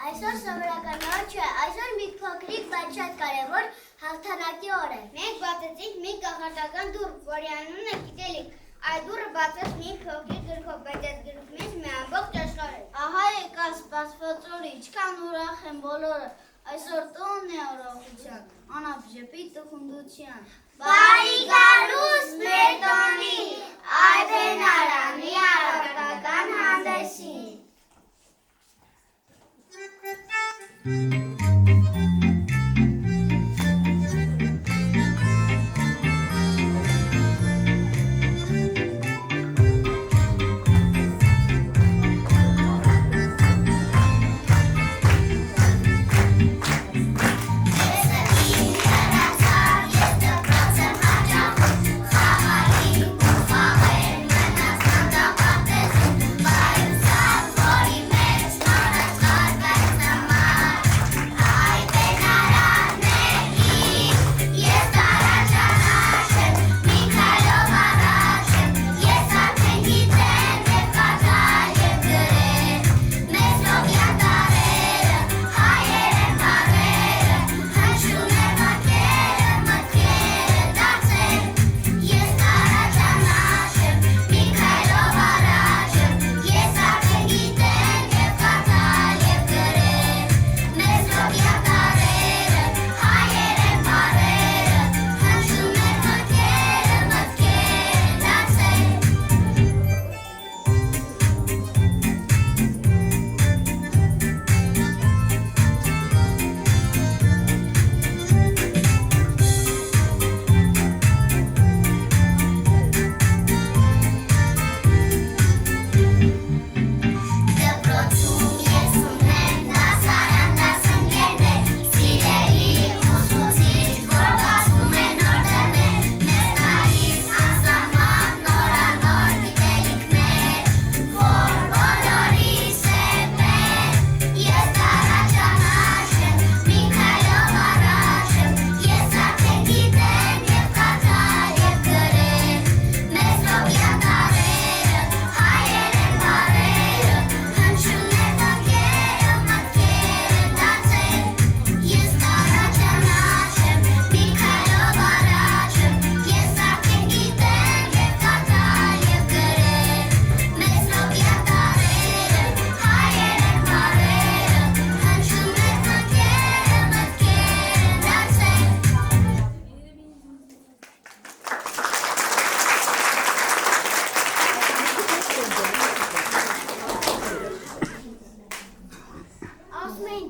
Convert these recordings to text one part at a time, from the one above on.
Այսօր սովորական օր չէ, այսօր մի փոքրիկ, բայց շատ կարևոր հաղթանակի օր է։ Մենք բացեցինք մի կախարդական դուռ, որի անունն է գիտելիք։ Այդ դուռը բացեց մի փոքրիկ գրքով, բայց այդ գրքի մեջ մի ամբողջ աշխարհ է։ Ահա եկա սպասված օրը, ինչքան ուրախ են բոլորը։ Այսօր տոնն է առողջության, անապ ժպիտ ու խնդության։ Բարի գալուս մեր տոնի, Այբեն Արամի առաքական հանդեսին։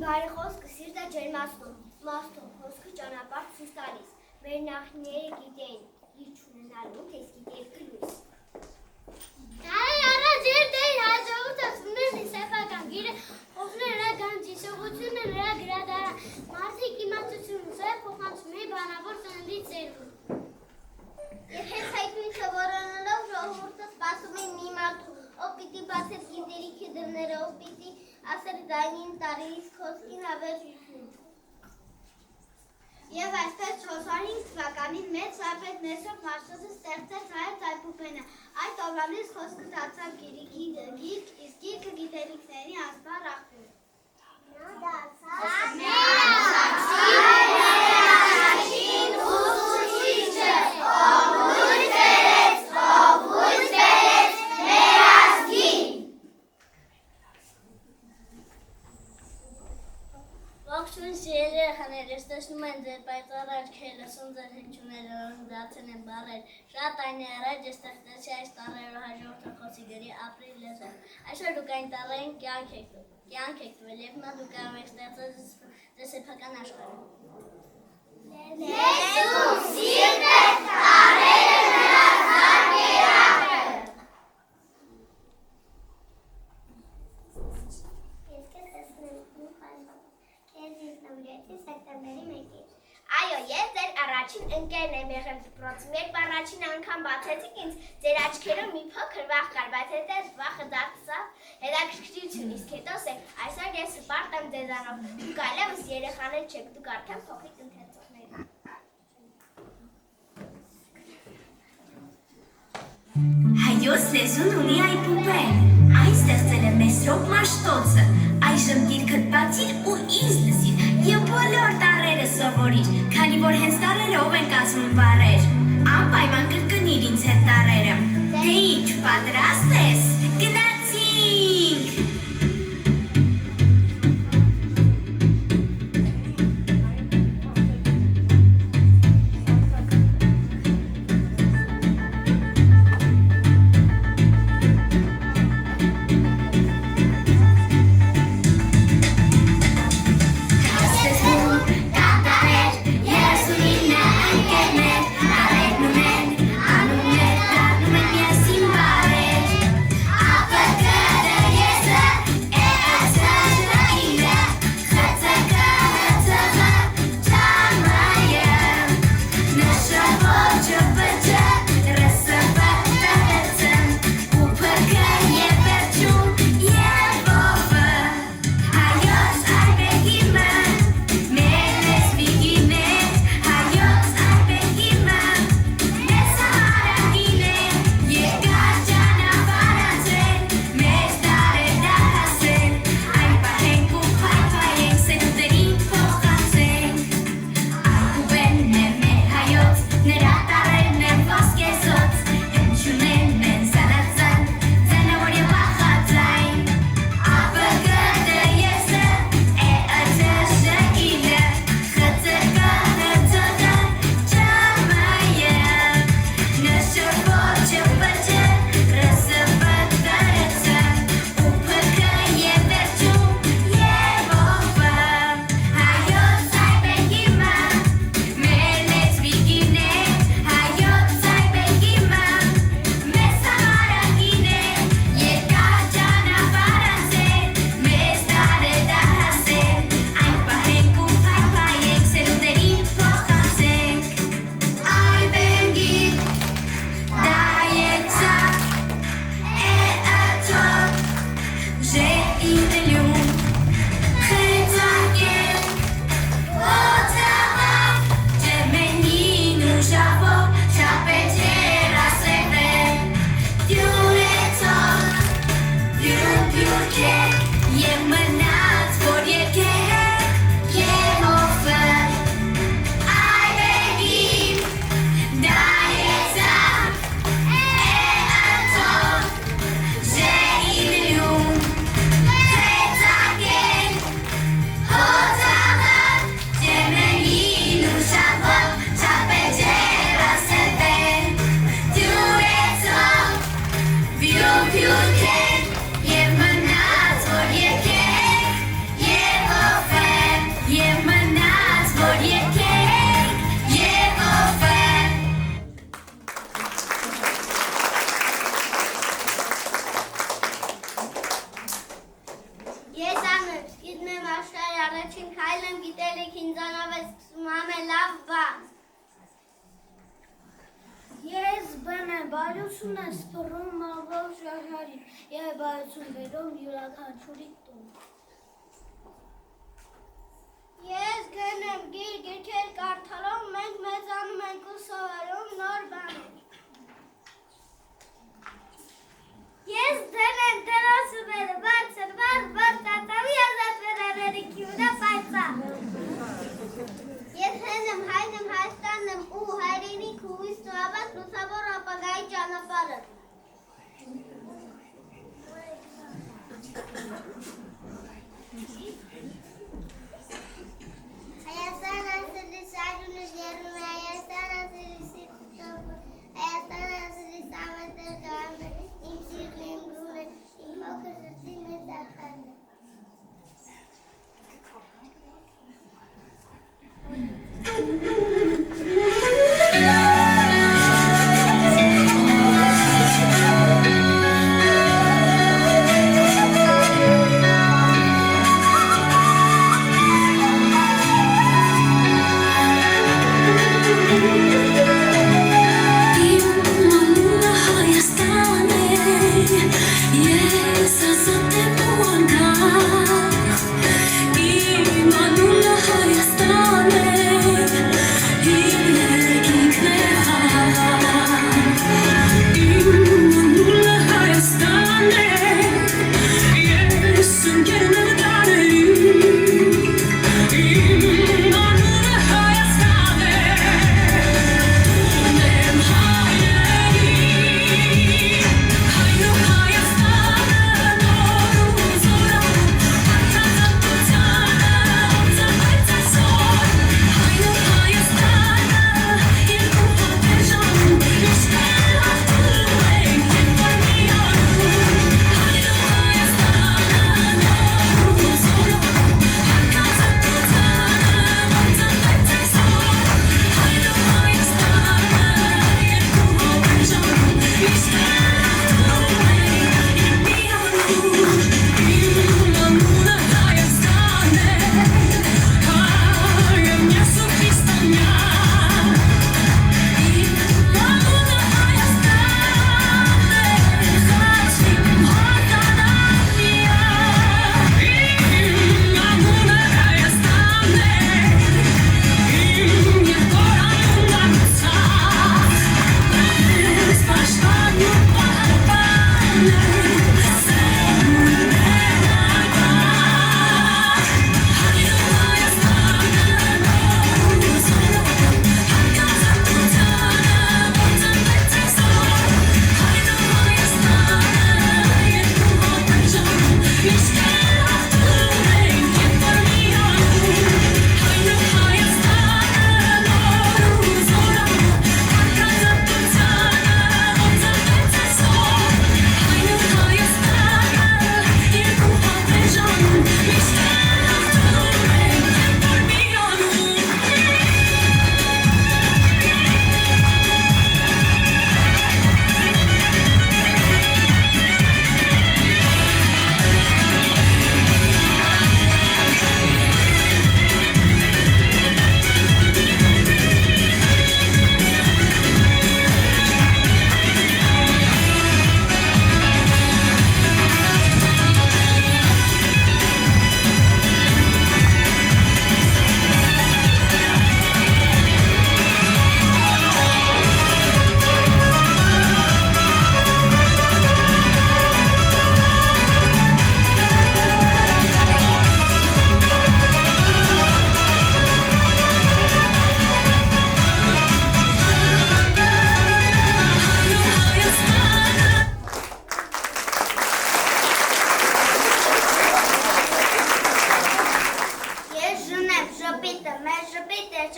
Բարի խոսքը սիրտը ջերմացնում, մաստում, խոսքը ճանապարհ ցույց տալիս։ Մեր նախնիները գիտեին, իր չունենալու քեզ գիտեր կլույս։ Դարեր առաջ էր դեր հաջողությունը ուներ սեփական գիրը, օգնել նրա գանձի, սողությունը նրա գրադարան, մարդիկ իմացությունը սա փոխանցում է բանավոր ծննդի ծերուն։ Եվ հենց այդ ինչը որոնելով ժողովուրդը սպասում է մի մարդու, ով պիտի բացեր գիտելիքի դռները, ով պիտի ասեր ձայնին տարերից խոսքին հավերժություն։ Եվ այսպես 405 թվականին մեծ սարպետ Նեսով Մաշտոցը ստեղծեց Հայոց այբուբենը։ Այդ օրվանից խոսքը դարձավ գիրք, իսկ գիրքը գիտելիքների անսպառ աղբյուր։ Նա դարձավ Ողջույն սիրելի երեխաներ, տեսնում են ձեր պայծառ աչքերը, լսում ձեր հնչյունները, որոնք դարձել են բառեր։ Շատ տարիներ առաջ ես ստեղծեցի այս տառերով հաջորդող խոսի գրի ապրիլ լեզուն։ Այսօր դուք այն տառերին կյանք եք տվել և հիմա դուք կարող եք ստեղծել ձեր սեփական աշխարհը։ Լեզուն, սիրտը, տառերը նրա զարկերակը։ սեպտեմբերի 1-ին։ Այո, ես ձեր առաջին ընկերն եմ եղել դպրոցում, երբ առաջին անգամ բացեցիք ինձ, ձեր աչքերում մի փոքր վախ կար, բայց հետո վախը դարձավ հետաքրքրություն, իսկ հետո այսօր ես հպարտ եմ ձեզանով, դուք այլևս երեխաներ չեք, դուք արդեն փոքրիկ ընթերցողներ եք։ Հայոց լեզուն ունի այբուբեն, այն ստեղծել է Մեսրոպ Մաշտոցը, այժմ գիրքդ բացիր ու ինձ լսիր և բոլոր տառերը սովորիր, քանի որ հենց տառերով են կազմում բառեր, անպայման կրկնիր ինձ հետ տառերը, դե ինչ պատրաստ ես, գնացինք։ Բարություն է սպռում ամբողջ աշխարհին և բարություն բերում յուրաքանչյուրի տուն։ Ես գնեմ գրքեր կարդալով, մենք մեծանում ենք ու սովորում նոր բաներ։ Ես դեմ դրոսումերը բարձր տատավի ազատվելաներիքի ուրա պայծա։ Ես հենեմ Հայաստանում ու հայրենիք ու իստ ու ավատ լուսավոր ապագայի ճանապարհը։ Հայաստան ասելի սարունը ժերում է, Հայաստան ասելի սիրտով, Հայաստան ասելի սավատեր գարմը, իմ սիրտն իմ գրունը, իմ հոգը սրտի մեծ ախանը։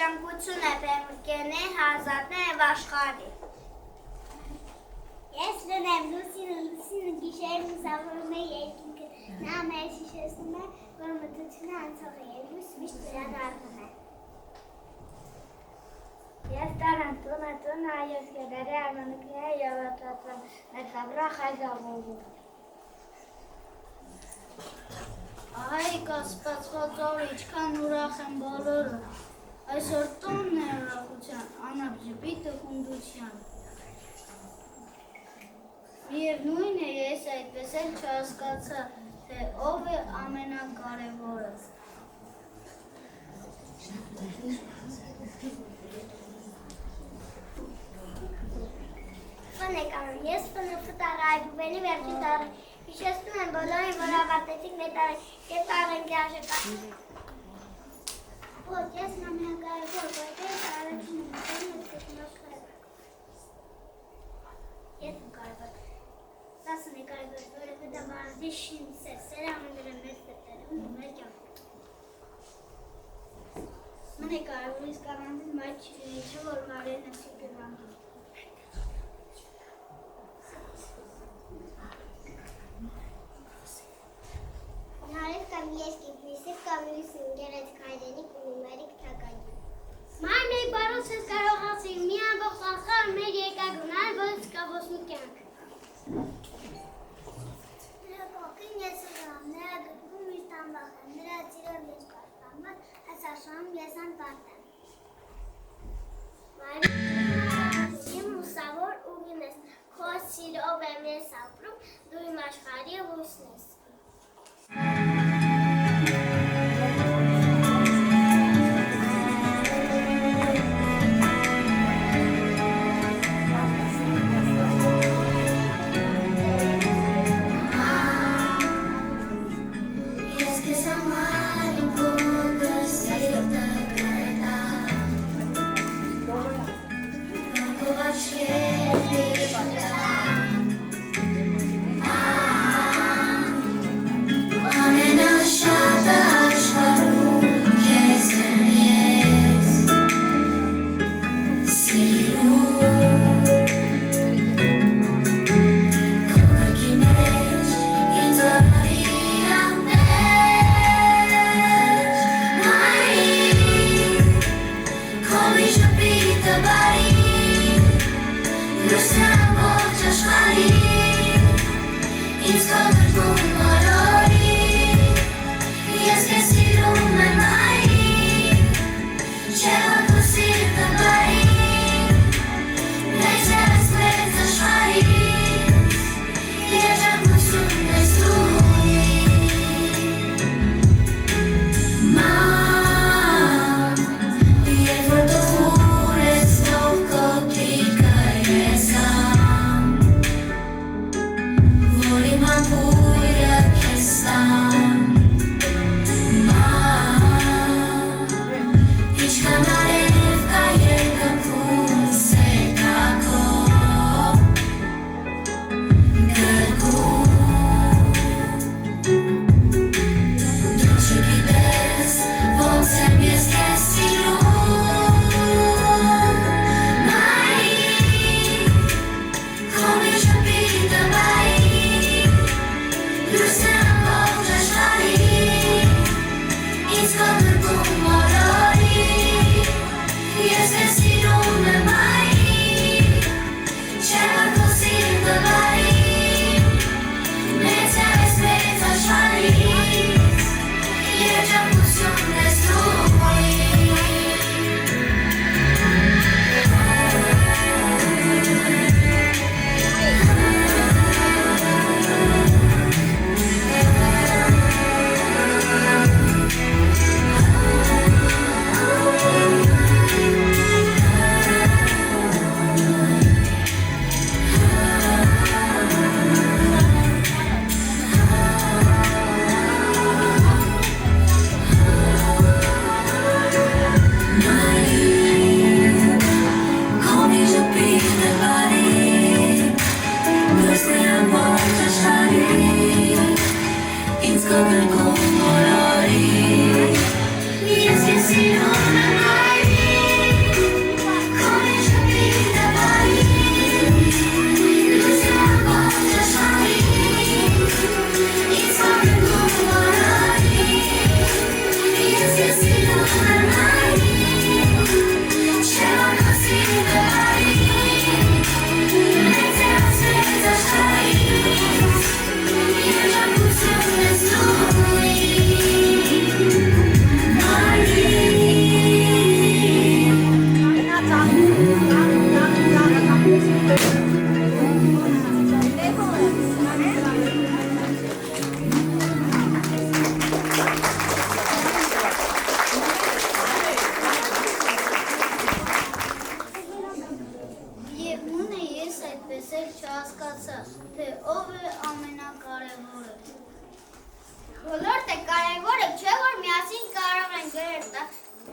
ցանկություն է բերկենե հազատն է աշխարհի։ Ես լնեմ լուսինը գիշերն ուսավորում է երկինքը, նա մեր շիշեցնում է, որ մտությունը անցող է և լույս միշտ վերադառնում է։ Ես տարան տունը այոս գերերը արմանուկները և ատվածան մեծավրախ այզավորում։ Այ կասպացված օր իչքան ուրախ են բոլորը, այսօր տոնն է ուրախության, անապ ժպիտը խունդության։ Միևնույն է, ես այդպես էլ չհասկացա, թե ով է ամենակարևորը։ Ֆն եք անում, ես ֆնը ֆտարը այբուբենի վերջին տարը, հիշեցնում եմ բոլորին, որ ավարտեցիք մեր տարը, և տարենք արժեքացում։ Ոչ, ես ամենակարևոր, որտեղ առաջին մտերն ես կետնաշկարը։ Ես կարևոր, սասն է կարևոր, որը դա մարզի շին սերը ամեները մեր սետերում ու մեր կյանքում։ Մն է կարևոր իսկ առանձին մայր չի, որ մարեն է սիպիվան։ Նարեվ կամ ես կիպրիսիվ կամ լույսին գերեց կայրենիք ու նումերիք թակագի։ Մայր մեկ բարոց ես կարողացի մի ամբողջ աշխարհ մեր երկագունար, որ սկավոսնու կյանք։ Նրա կողքին ես ուրամ, նրա գրքում միշտ անվախ եմ, նրա ծիրով ես պարտանված, այս աշխարհում ես անպարտ եմ։ Իմ ուսավոր ուղին ես, քո սիրով եմ ես ապրում, դու իմ աշխարհի լույսն ես։ On and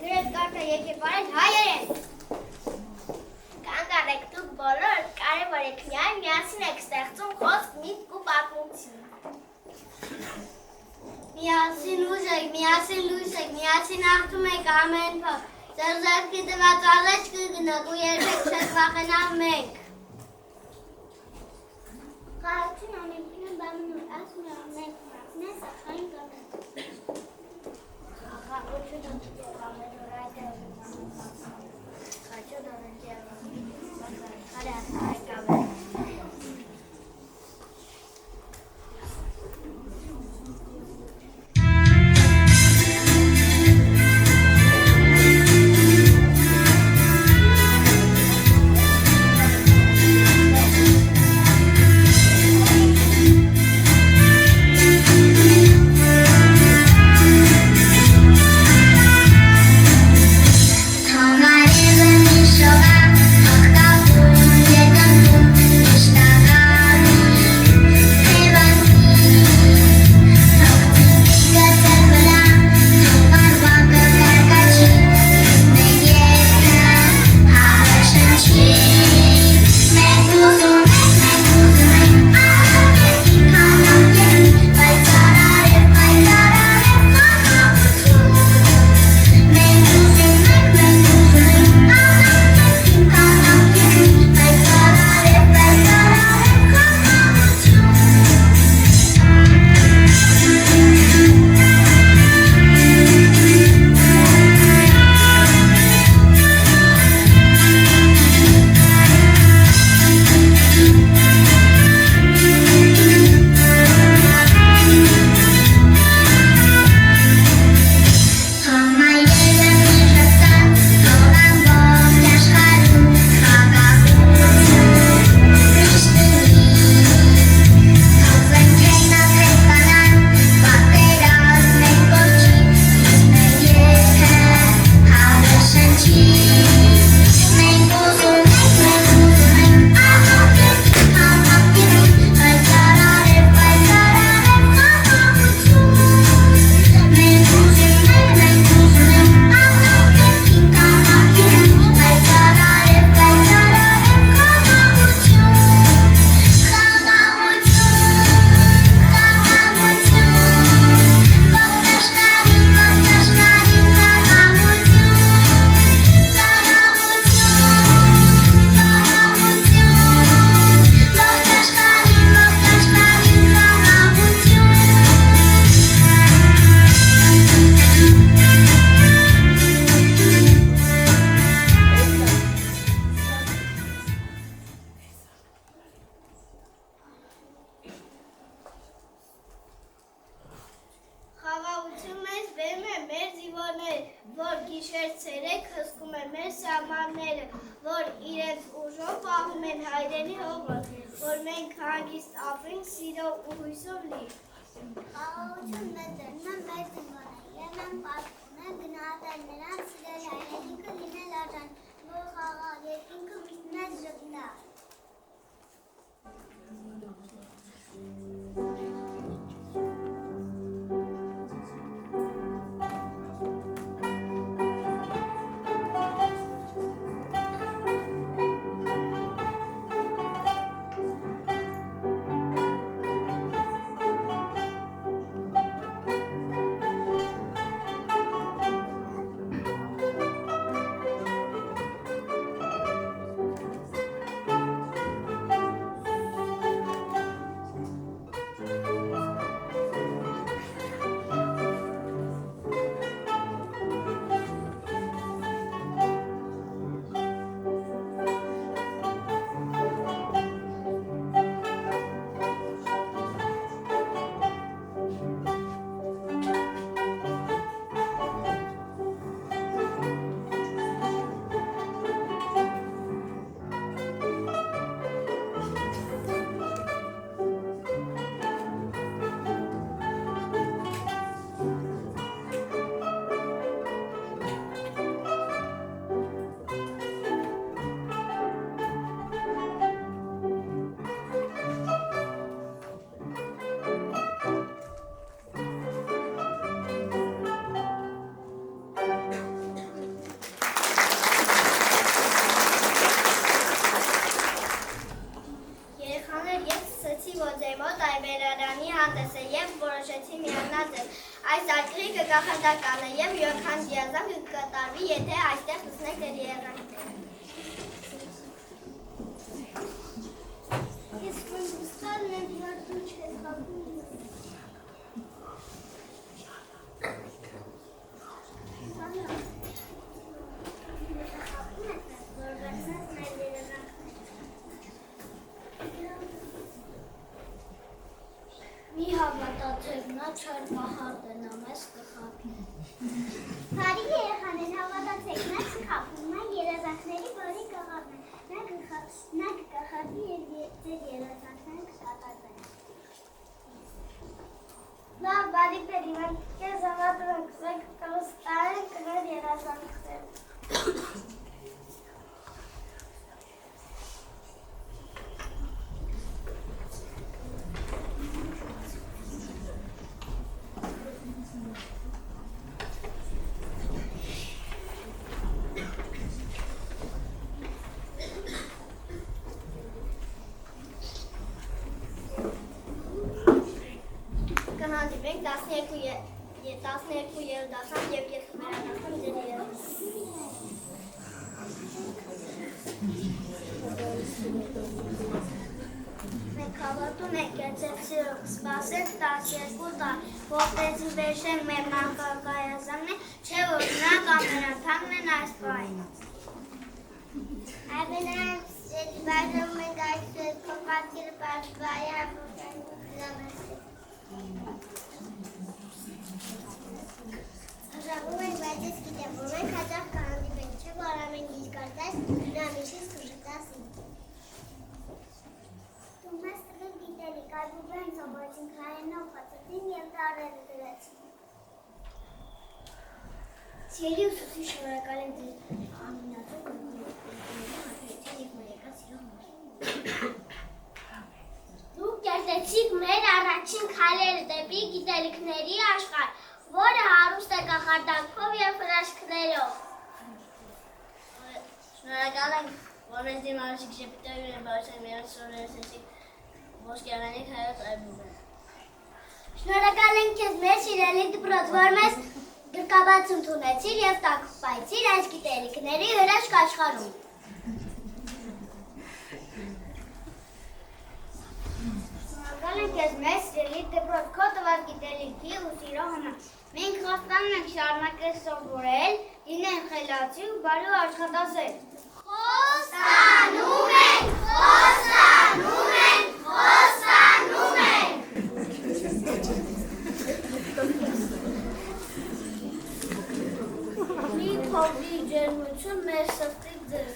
Գրել կարգը եկեք բարել հայերեն։ Կանգ առեք դուք բոլոր, կարևոր եք միասին եք ստեղծում խոսք, միտք ու պատմություն։ Միասին ուժ եք, միասին լույս եք, միասին աղթում եք ամեն փոք։ Ձեր ձեռքի տված առաջ կգնաք ու երբեք չեք վախենա մեկ։ Կարություն ամենքին բամնուր, ասում է ամեն մրակնես ախային կամեն։ Աղաղություն ամենուր այդ է խաչոն ամենքի աղաղություն։ Խաղաղություն մեզ բերում է մեր զինվորները, որ գիշեր-ցերեկ հսկում է մեր սահմանները, որ իրենց ուժով պահում են հայրենի հողը, որ մենք հանգիստ ապրենք սիրով ու հույսով լի։ Խաղաղություն մեզ դերում է մեր զինվորները, և մենք պարտքում ենք գնահատել նրանց սիրել հայրենիքը լինել արժան, որ խաղաղ երկինքը միշտ մեզ ժպտա։ քննադատական է եւ յոթան դիազավ կկատարվի, եթե այստեղ լսնեք դեր եղանքները։ Ես ֆուտբոլն եմ որ դու չես խաղում։ Մի հավատացեք, նա չար պահարդ է, նա մեզ կխապի։ Բարի երեխաներ, հավատացեք, նա չխաբում, նա երազանքների բարի կաղավն է, նա կկախարդի և ձեր երազանքները կշատացեն։ Լավ, բարի պերիվան, կեզ հավատում ենք, զեք կստարեն կներ երազանքներ։ Կհանդիպենք 12 երդասան և երբ վերադասան ձեր Մենք հավատում ենք կեցեցիրով սպասենք 12 տար, որպեսզի վերջենք մեր մանկակայազանն է, չէ որ նրանք ամենաթանկն են այս պահին։ Այվենայց ջետի բաժնում ենք այսուետ կոպատկիր պաշվայի հապուտային լամասի։ Հրավում ենք, բայց ես գիտեմ, որ մենք հաճախ կհանդիպենք, չէ որ ամեն ինչ կարծես, նա միշտ կժտասի։ Դու մեզ տվել գիտելիք, այբուբեն ծոբոյցին քայենով խացեցին և դարերը դրեցին։ Սիրելի ուսուցիչ, շնորհակալ եմ ձեր ամենաթող հանդիպության և մերեկա սիրո համար։ Դուք կերտեցիք մեր առաջին քայլերը դեպի գիտելիքների աշխարհ, որը հարուստ է կախարդանքով և հրաշքներով։ Շնորհակալ ենք, որ մեզ դիմացիք շեպիտային և բարության միած սորեսեցիք ոսկեղենիք հայոց այբուբեն։ Շնորհակալ ենք քեզ մեր սիրելի դպրոց, որ մեզ գրկաբաց ընդունեցիր և տակպայցիր այս գիտելիքների հրաշք աշխարհում։ Շնորհակալ ենք քեզ մեր սիրելի դպրոց, քո տված գիտելիքի ու սիրո համար։ Մենք խոստանում ենք շարունակել սովորել, լինել խելացի ու բարի աշխատասեր։ Խոստանում ենք, խոստանում ենք, խոստանում ենք։ Մի փոքրիկ ջերմություն մեր սրտի ձեզ։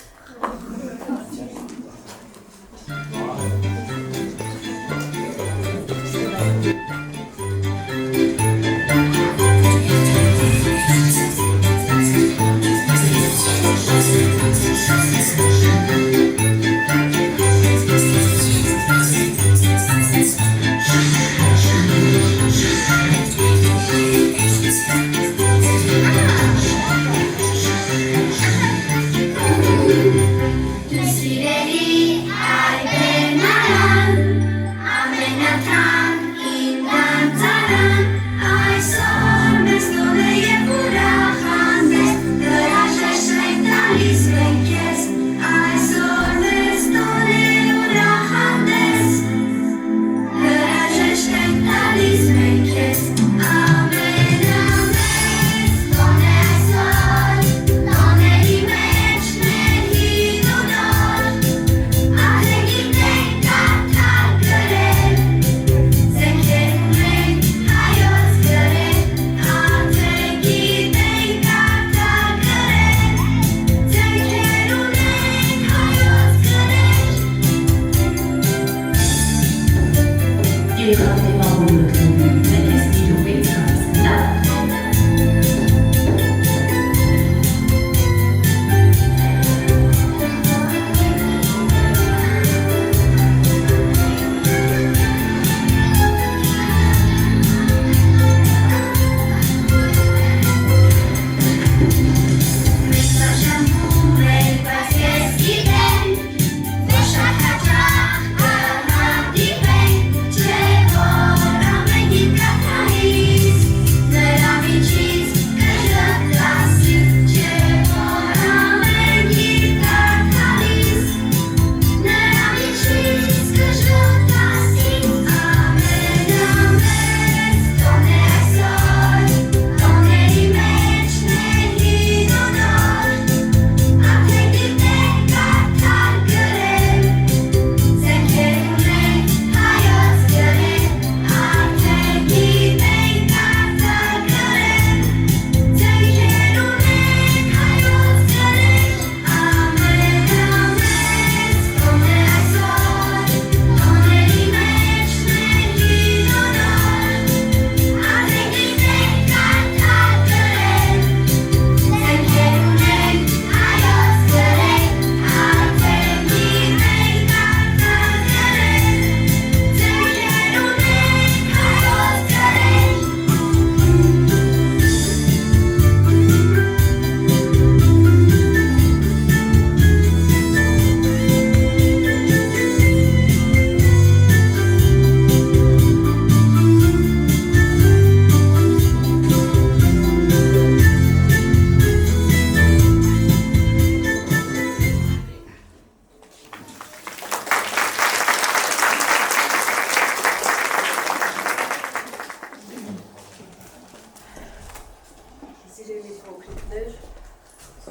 ծնողներ,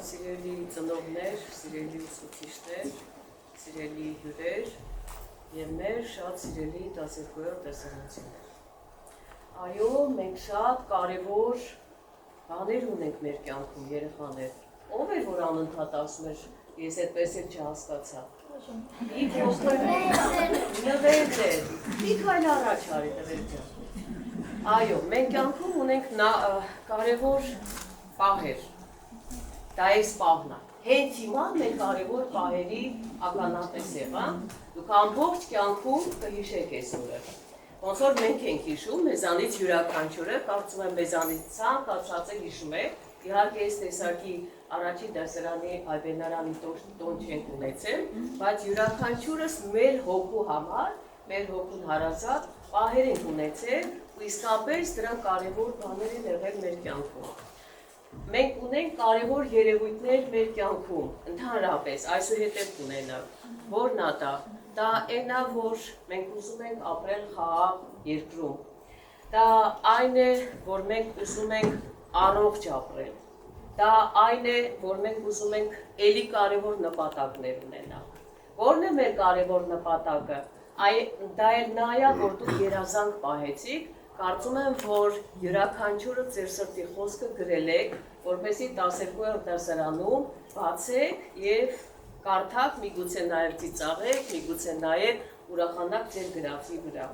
սիրելի ծնողներ, սիրելի ուսուցիչներ, սիրելի հյուրեր եւ մեր շատ սիրելի 12-րդ դասարանցիներ։ Այո, մենք շատ կարևոր բաներ ունենք մեր կյանքում, երեխաներ։ Ով է որ անընդհատ ասում էր, ես այդպես էլ չհասկացա։ Նվեր, մի քայլ առաջ արի Նվեր ջան։ Այո, մենք կյանքում ունենք կարևոր պահեր։ Դա էս պահն է։ Հենց հիմա մենք կարևոր պահերի ականատես եղանք, դուք ամբողջ կյանքում կհիշեք այս օրը։ Ոնց որ մենք ենք հիշում, մեզանից յուրաքանչյուրը, կարծում եմ մեզանից ցանկացած է հիշում է, իհարկե այս տեսակի առաջին դասարանի այբենարանի տոն չենք ունեցել, բայց յուրաքանչյուրս մեր հոգու համար, մեր հոգուն հարազատ պահեր ենք ունեցել ու իսկապես դրանք կարևոր բաներ են եղել մեր կյանքում։ Մենք ունենք կարևոր երևույթներ մեր կյանքում, ընդհանրապես, այսուհետև կունենանք, որն է դա։ Դա այն է, որ մենք ուզում ենք ապրել խաղաղ երկրում։ Դա այն է, որ մենք ուզում ենք առողջ ապրել։ Դա այն է, որ մենք ուզում ենք էլի կարևոր նպատակներ ունենալ։ Որն է մեր կարևոր նպատակը։ Դա էլ նա է, որ դուք երազանք պահեցիք, կարծում եմ, որ յուրաքանչյուրը ձեր սրտի խոսքը գրել եք, որպեսզի 12-րդ դասարանում բացեք եւ կարդաք, միգուցե նաեւ ծիծաղեք, միգուցե նաեւ ուրախանաք ձեր գրածի վրա։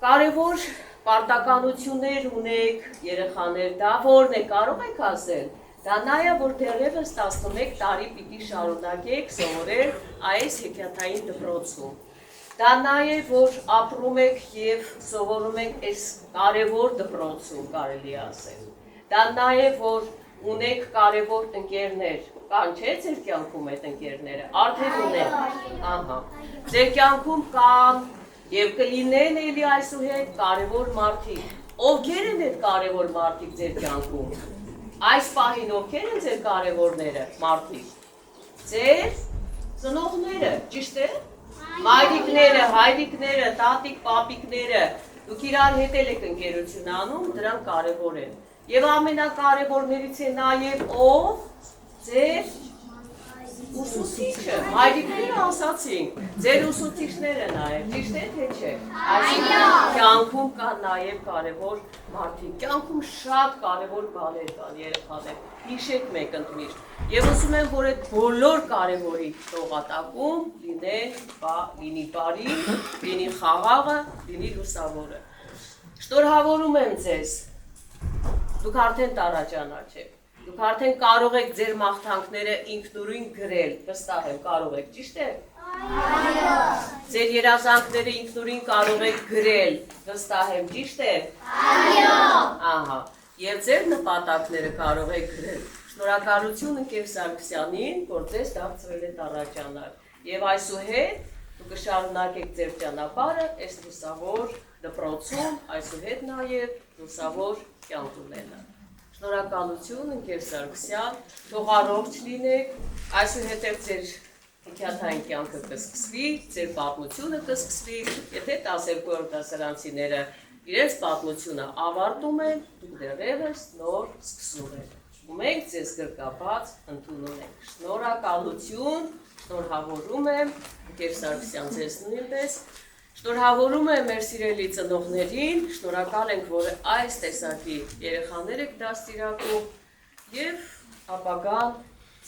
Կարևոր պարտականություններ ունեք երեխաներ, դա որն է, կարող եք ասել։ Դա նա է, որ դեռևս 11 տարի պիտի շարունակեք սովորել այս հեքիաթային դպրոցում։ Դա նա է, որ ապրում եք եւ սովորում եք այս կարևոր դպրոցում, կարելի ասել։ Դա նա է, որ ունեք կարևոր ընկերներ, կան չէ ձեր կյանքում այդ ընկերները, արդեն ունեք, ահա, ձեր կյանքում կան եւ կլինեն էլի այսուհետ կարևոր մարդիկ, ովքեր են այդ կարևոր մարդիկ ձեր կյանքում, այս պահին ովքեր են ձեր կարևորները, մարդիկ, ձեր ծնողները, ճիշտ է, մայրիկները, հայրիկները, տատիկ, պապիկները, դուք իրար հետ եք ընկերություն անում, դրանք կարևոր են։ Եվ ամենակարևորներից է նաև ով ձեր ուսուցիչը, մայրիկները ասացինք, ձեր ուսուցիչները նաև, ճիշտ է թե չէ։ Այսինքն կյանքում կան նաև կարևոր մարդիկ, կյանքում շատ կարևոր բաներ կան երեխաներ, հիշեք մեկ ընդմիշտ։ Եվ ասում եմ, որ այդ բոլոր կարևորի տողատակում լինի բարի, լինի խաղաղը, լինի լուսավորը։ Շնորհավորում եմ ձեզ, դուք արդեն տարաճանաչ եք, դուք արդեն կարող եք ձեր մաղթանքները ինքնուրույն գրել, վստահ եմ, կարող եք, ճիշտ է։ Ձեր երազանքները ինքնուրույն կարող եք գրել, վստահ եմ, ճիշտ է։ Ահա, եւ ձեր նպատակները կարող եք գրել։ Շնորհակալություն ընկեր Սարգսյանին, որ ձեզ դարձրել է տառաճանար։ Եվ այսուհետ դուք կշարունակեք ձեր ճանապարհը այս լուսավոր դպրոցում, այսուհետ նաև լուսավոր կյանք ունենալ։ Շնորհակալություն ընկեր Սարգսյան, թող առողջ լինեք, այսուհետև ձեր հեքիաթային կյանքը կսկսվի, ձեր պատմությունը կսկսվի, եթե 12-րդ դասարանցիները իրենց պատմությունը ավարտում են, դուք դեռևս նոր սկսում եք։ Ու մենք ձեզ գրկապած ընդունում ենք։ Շնորհակալություն, շնորհավորում եմ, ընկեր Սարգսյան ձեզ նույնպես, շնորհավորում եմ մեր սիրելի ծնողներին, շնորհակալ ենք, որ այս տեսակի երեխաներ եք դաստիարակում եւ ապագան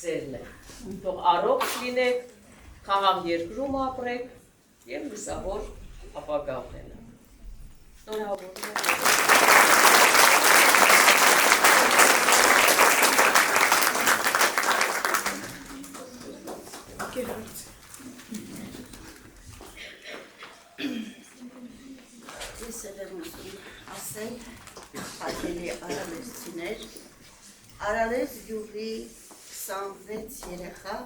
ձերն է։ Թող առողջ լինեք, խաղաղ երկրում ապրեք եւ լուսավոր ապագա ունենաք։ Շնորհավորում եմ։ Ես եմ ուզում ասել, հարգելի արալեսցիներ, Արալես գյուղի 26 երեխա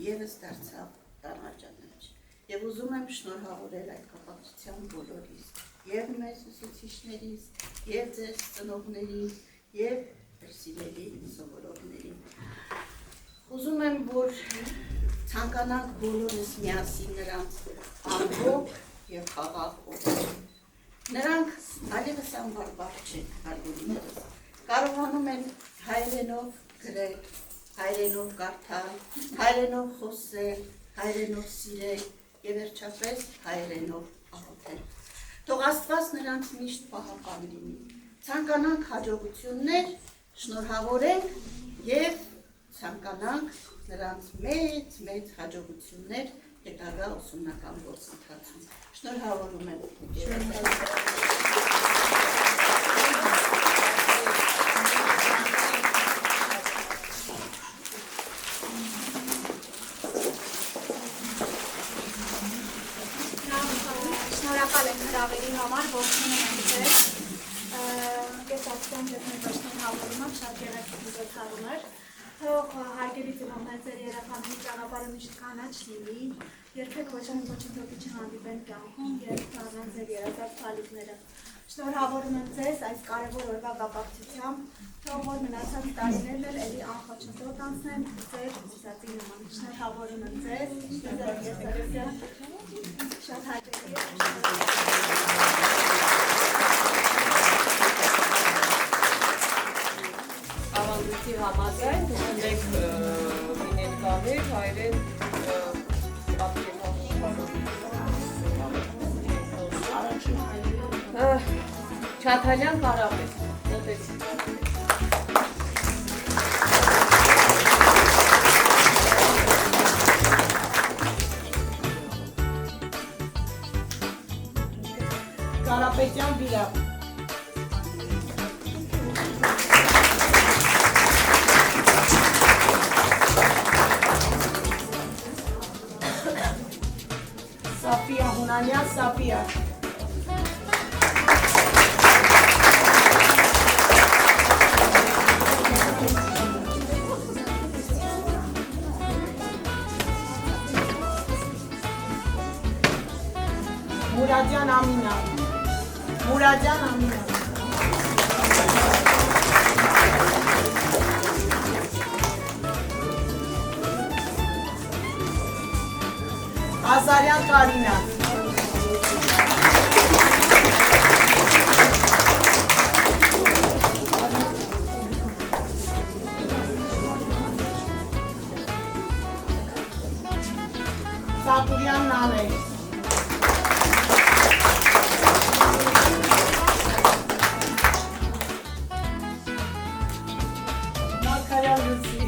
ևս դարձավ տառաճանաչ։ Եվ ուզում եմ շնորհավորել այդ կապակցությամբ բոլորիս, եւ մեզ ուսուցիչներից, եւ ձեր ծնողներին, եւ ձեր սիրելի սովորողներին։ Ուզում եմ, որ ցանկանանք բոլորս միասին նրանց ամբողջ եւ խաղաղ օգնել։ Նրանք այլևս անբարբար չեն, հարգելիներս, կարողանում են հայերենով գրել, հայերենով կարդալ, հայերենով խոսել, հայերենով սիրել եւ վերջապես հայերենով աղոթել։ Թող Աստված նրանց միշտ պահապան լինի։ Ցանկանանք հաջողություններ, շնորհավորենք եւ ցանկանանք նրանց մեծ հաջողություններ հետագա ուսումնական գործընթացում։ Շնորհավորում եմ։ Շնորհակալ եմ հրավերի համար, ողջունում եմ ձեզ։ Ես ասեմ, որ մեր շնորհավորումը շատ երախտագիտություն էր։ Թող հարգելի ծնողներ ձեր երեխաների ճանապարհը միշտ կանաչ լինի, երբեք ոչ մի ոչնչի չհանդիպեն կյանքում եւ դառնան ձեր երազած բալիկները։ Շնորհավորում եմ ձեզ այս կարևոր օրվա կապակցությամբ, թող որ մնացած տարիներն էլ էլի անխոչնդոտ անցնեն ձեր զուսացի նման։ Շնորհավորում եմ ձեզ, շատ հաճելի է։ Ավանդույթի համաձայն դուք ներկաներ հայերեն Չաթալյան Կարապետ, մոտեցի։ Կարապետյան Վիրա։ Սապիա Հունանյան Սապիա։ Մուրադյան Ամինա։ Մուրադյան Ամինա։ Ազարյան Կարինա։ Սատուրյան Նանե։ Մարգարյան Լուսի։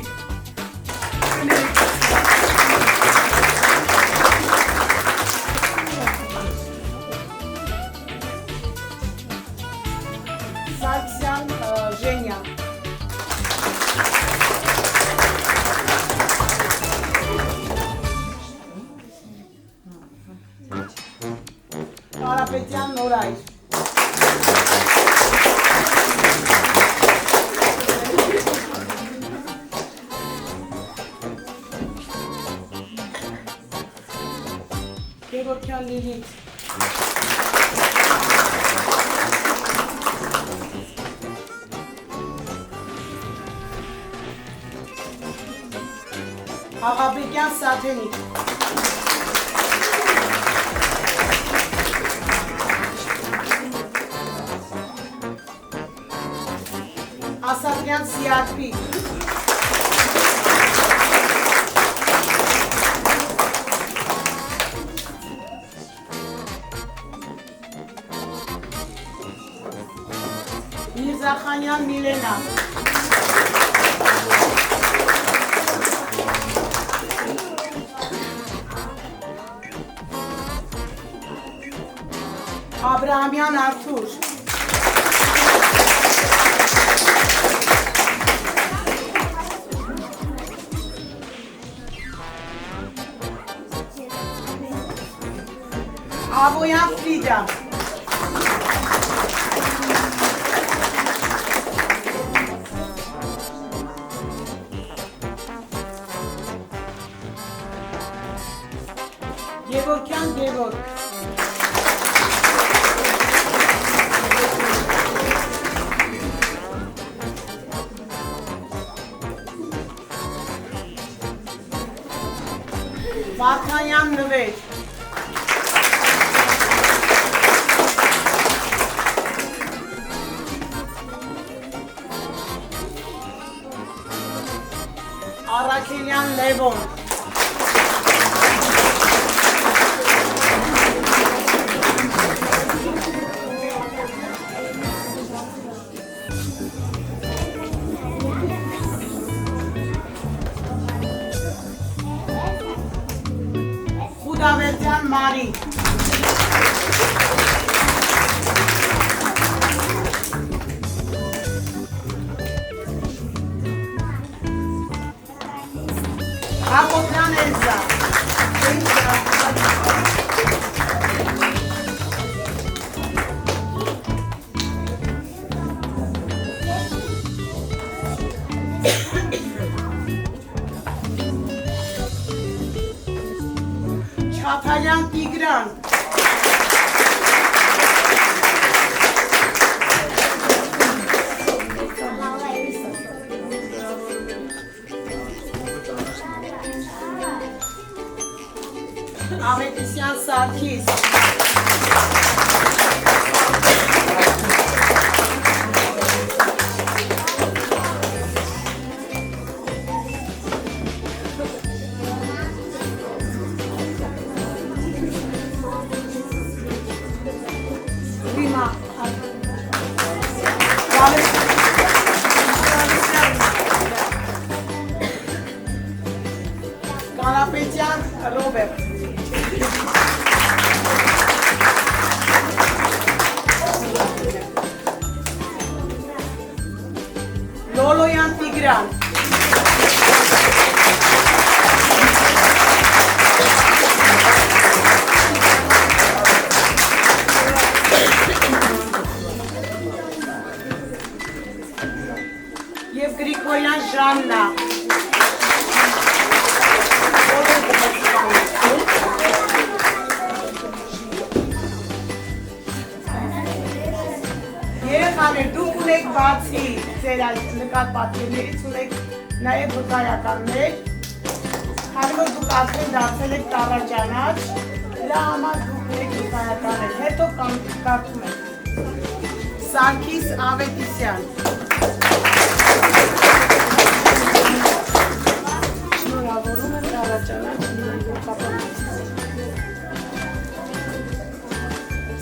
Սարգսյան Ժենյա։ Կարապետյան Նորայր։ Գևորգյան Լիլիթ։ Աղաբեկյան Սաթենիկ։ Ասատրյան Սիարպի։ Միրզախանյան Միլենա։ Աբրահամյան Արթուր։ Աբոյան Ֆրիդա։ Գևորգյան Գևորգ։ Վարդանյան Նվեր։ Արաքելյան Լևոն Խուդավերդյան Մարի Հակոբյան Էլզա Չաթալյան Տիգրան Ավետիսյան Սարգիս Դիմա Կարապետյան Ռոբերտ Լոլոյան Տիգրան Եվ Գրիգորյան Ժաննա Երեխաներ, դուք ունեք բացի ձեր այդ նկատ պատկերներից ունեք նաև վկայականներ, քանի որ դուք արդեն դարձել եք տառաճանաչ, դրա համար դուք ունեք վկայականներ, հետո կարդում եք Սարգիս Ավետիսյան Շնորհավորում եմ տառաճանաչ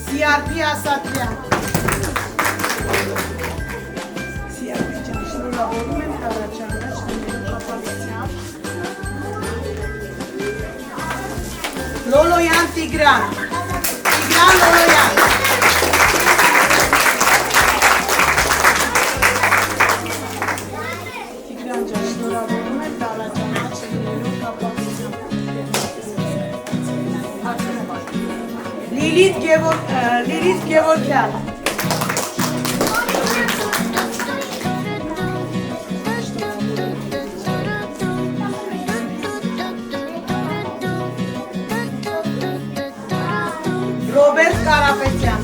Սիարփի Ասատրյան Շնորհավորում եմ տառաճանաչ Լոլոյան Տիգրան Լոլոյան Տիգրան ջան, շնորհավորում եմ տառաճանաչ Լիլիթ Գևորգյան Ռոբերտ Կարապետյան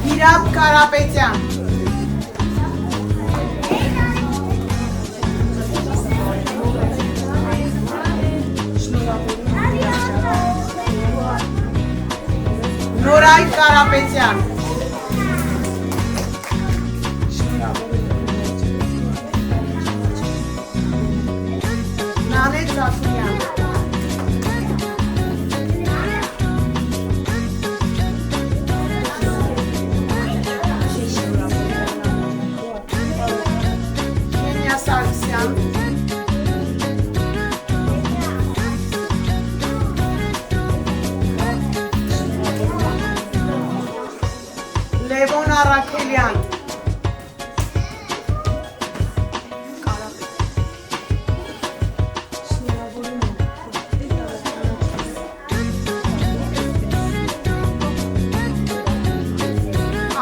Հիրապ Կարապետյան Նորայ Կարապետյան Նանետ Զասունյան Քենյա Սարգսյան Լևոն Արաքելյան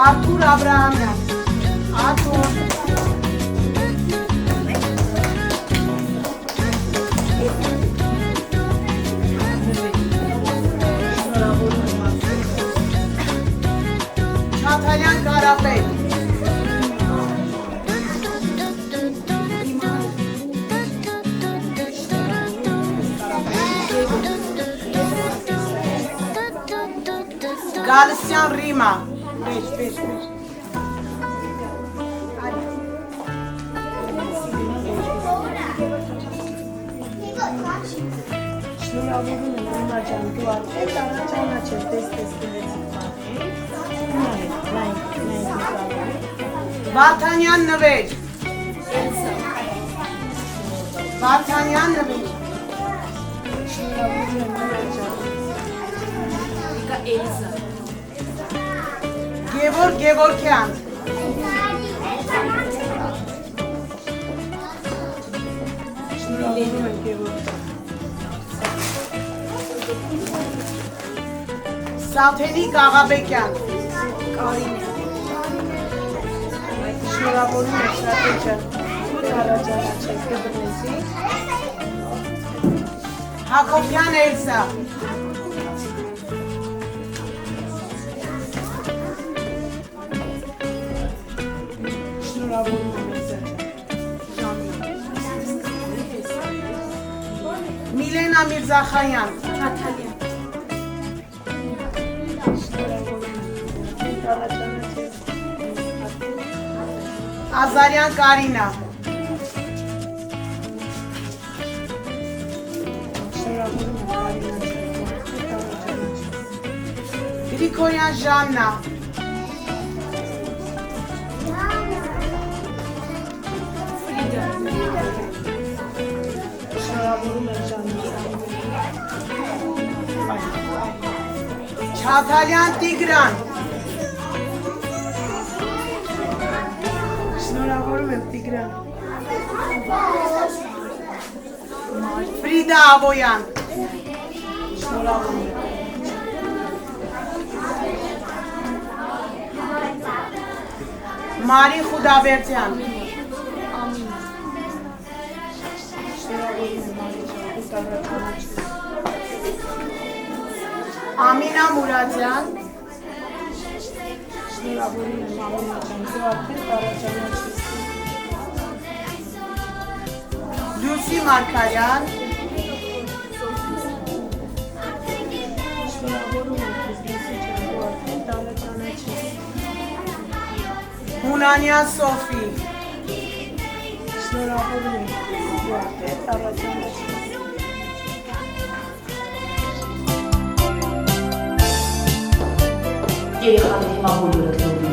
Արթուր Աբրահամյան Արթուր Չաթալյան Կարապետ Գալստյան Ռիմա։ Բեջ։ Շնորհավորում եմ Ռիմա ջան, դու արդեն ճանաչել տեսնես Վարդանյան Նվեր։ Վարդանյան Նվեր։ Շնորհավորում եմ Նվեր ջան։ Էլիզա։ Գևորգ Գևորգյան։ Շնորհավորում եմ Գևորգ։ Սաթենիկ Աղաբեկյան։ Շնորհավորում եմ Սաթեն ջան։ Դու առաջանաչես կդնեսի։ Հակոբյան Էլսա։ Շնորհավորում եմ Էլսա ջան։ Միլենա Միրզախայան։ Նաթալիա։ Ազարյան Կարինա։ Գրիգորյան Ժաննա։ Շնորհավորում եմ Ժաննա։ Չաթալյան Տիգրան։ Շնորհավորում եմ Տիգրան։ Ֆրիդա Աբոյան։ Շնորհավորում եմ։ Մարի Խուդաբերդյան։ Շնորհավորում եմ Մարի ջան, Ամինա Մուրադյան։ Շնորհավորում եմ Ամինա ջան, դու արդեն առաջանաչես։ Լուսի Մարգարյան։ Շնորհավորում եմ Լուսի ջան, դու արդեն առաջանաչես։ Հունանյան Սոֆի։ Շնորհավորում եմ դու արդեն առաջանաչես։ Երեխաների մամուլը